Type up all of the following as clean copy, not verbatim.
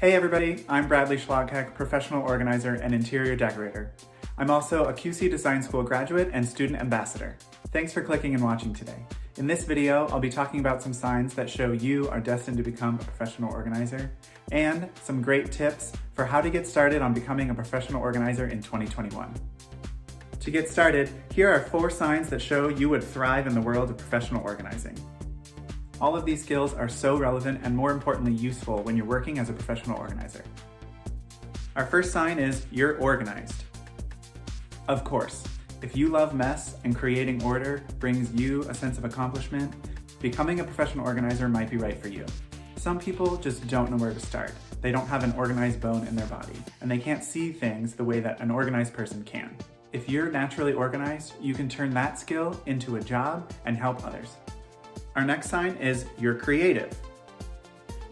Hey everybody, I'm Bradley Schlagheck, professional organizer and interior decorator. I'm also a QC Design School graduate and student ambassador. Thanks for clicking and watching today. In this video, I'll be talking about some signs that show you are destined to become a professional organizer, and some great tips for how to get started on becoming a professional organizer in 2021. To get started, here are 4 signs that show you would thrive in the world of professional organizing. All of these skills are so relevant and more importantly useful when you're working as a professional organizer. Our first sign is you're organized. Of course, if you love mess and creating order brings you a sense of accomplishment, becoming a professional organizer might be right for you. Some people just don't know where to start. They don't have an organized bone in their body, and they can't see things the way that an organized person can. If you're naturally organized, you can turn that skill into a job and help others. Our next sign is you're creative.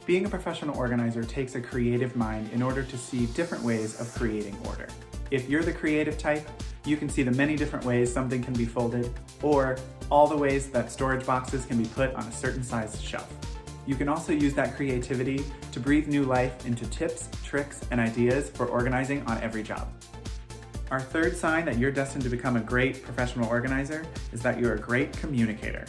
Being a professional organizer takes a creative mind in order to see different ways of creating order. If you're the creative type, you can see the many different ways something can be folded, or all the ways that storage boxes can be put on a certain size shelf. You can also use that creativity to breathe new life into tips, tricks, and ideas for organizing on every job. Our third sign that you're destined to become a great professional organizer is that you're a great communicator.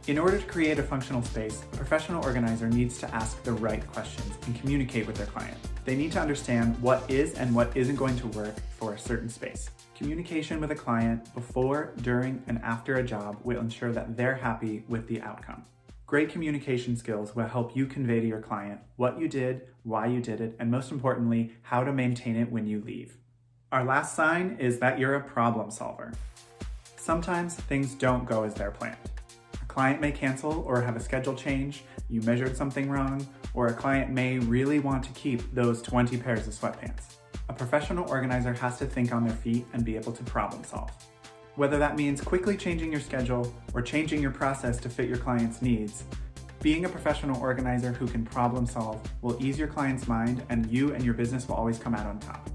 In order to create a functional space, a professional organizer needs to ask the right questions and communicate with their client. They need to understand what is and what isn't going to work for a certain space. Communication with a client before, during, and after a job will ensure that they're happy with the outcome. Great communication skills will help you convey to your client what you did, why you did it, and most importantly, how to maintain it when you leave. Our last sign is that you're a problem solver. Sometimes things don't go as they're planned. Client may cancel or have a schedule change, you measured something wrong, or a client may really want to keep those 20 pairs of sweatpants. A professional organizer has to think on their feet and be able to problem solve. Whether that means quickly changing your schedule or changing your process to fit your client's needs, being a professional organizer who can problem solve will ease your client's mind, and you and your business will always come out on top.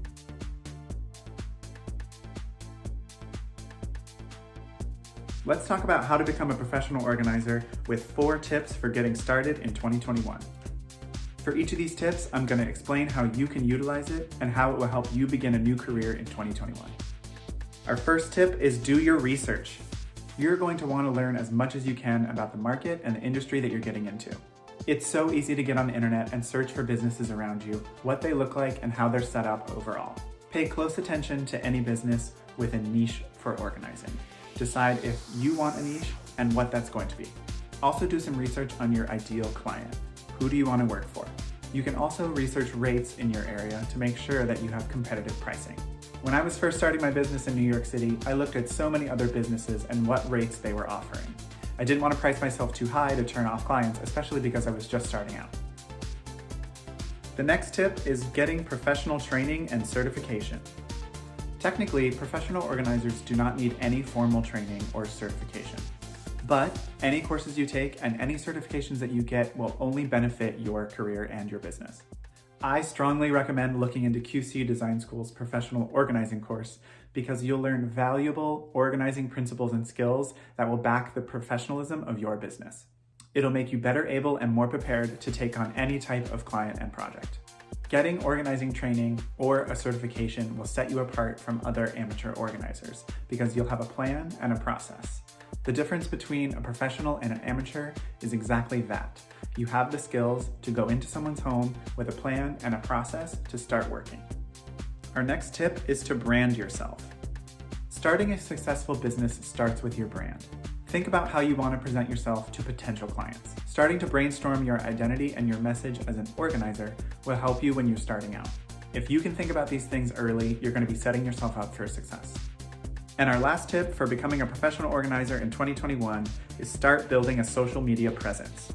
Let's talk about how to become a professional organizer with 4 tips for getting started in 2021. For each of these tips, I'm going to explain how you can utilize it and how it will help you begin a new career in 2021. Our first tip is do your research. You're going to want to learn as much as you can about the market and the industry that you're getting into. It's so easy to get on the internet and search for businesses around you, what they look like, and how they're set up overall. Pay close attention to any business with a niche for organizing. Decide if you want a niche and what that's going to be. Also do some research on your ideal client. Who do you want to work for? You can also research rates in your area to make sure that you have competitive pricing. When I was first starting my business in New York City, I looked at so many other businesses and what rates they were offering. I didn't want to price myself too high to turn off clients, especially because I was just starting out. The next tip is getting professional training and certification. Technically, professional organizers do not need any formal training or certification, but any courses you take and any certifications that you get will only benefit your career and your business. I strongly recommend looking into QC Design School's professional organizing course because you'll learn valuable organizing principles and skills that will back the professionalism of your business. It'll make you better able and more prepared to take on any type of client and project. Getting organizing training or a certification will set you apart from other amateur organizers because you'll have a plan and a process. The difference between a professional and an amateur is exactly that. You have the skills to go into someone's home with a plan and a process to start working. Our next tip is to brand yourself. Starting a successful business starts with your brand. Think about how you want to present yourself to potential clients. Starting to brainstorm your identity and your message as an organizer will help you when you're starting out. If you can think about these things early, you're going to be setting yourself up for success. And our last tip for becoming a professional organizer in 2021 is start building a social media presence.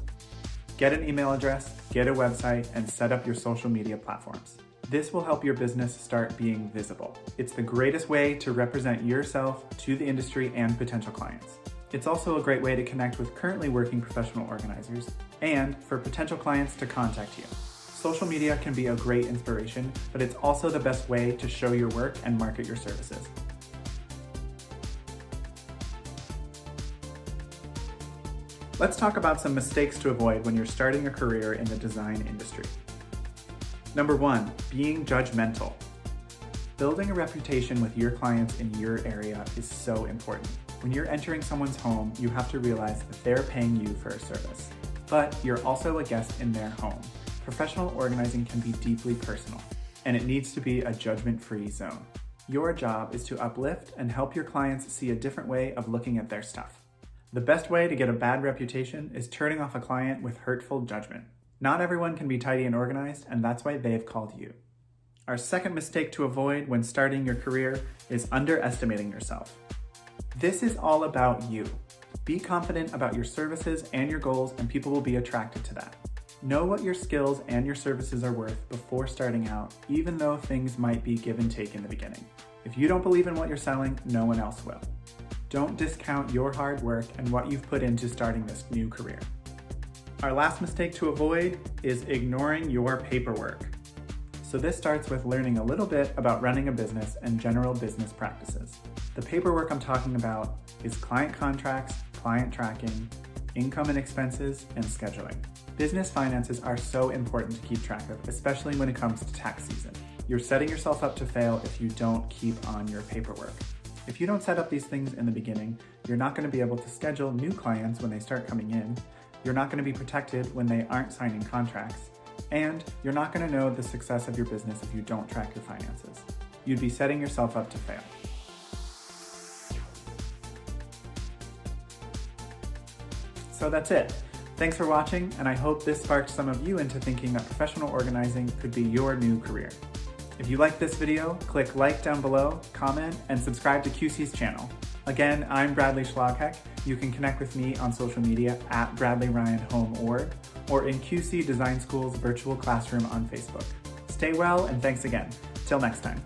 Get an email address, get a website, and set up your social media platforms. This will help your business start being visible. It's the greatest way to represent yourself to the industry and potential clients. It's also a great way to connect with currently working professional organizers and for potential clients to contact you. Social media can be a great inspiration, but it's also the best way to show your work and market your services. Let's talk about some mistakes to avoid when you're starting a career in the design industry. Number 1, being judgmental. Building a reputation with your clients in your area is so important. When you're entering someone's home, you have to realize that they're paying you for a service. But you're also a guest in their home. Professional organizing can be deeply personal, and it needs to be a judgment-free zone. Your job is to uplift and help your clients see a different way of looking at their stuff. The best way to get a bad reputation is turning off a client with hurtful judgment. Not everyone can be tidy and organized, and that's why they've called you. Our second mistake to avoid when starting your career is underestimating yourself. This is all about you. Be confident about your services and your goals, and people will be attracted to that. Know what your skills and your services are worth before starting out, even though things might be give and take in the beginning. If you don't believe in what you're selling, no one else will. Don't discount your hard work and what you've put into starting this new career. Our last mistake to avoid is ignoring your paperwork. So this starts with learning a little bit about running a business and general business practices. The paperwork I'm talking about is client contracts, client tracking, income and expenses, and scheduling. Business finances are so important to keep track of, especially when it comes to tax season. You're setting yourself up to fail if you don't keep on your paperwork. If you don't set up these things in the beginning, you're not going to be able to schedule new clients when they start coming in, you're not going to be protected when they aren't signing contracts, and you're not going to know the success of your business if you don't track your finances. You'd be setting yourself up to fail. So that's it. Thanks for watching, and I hope this sparked some of you into thinking that professional organizing could be your new career. If you liked this video, click like down below, comment, and subscribe to QC's channel. Again, I'm Bradley Schlagheck. You can connect with me on social media at BradleyRyanHomeOrg or in QC Design School's virtual classroom on Facebook. Stay well, and thanks again. Till next time.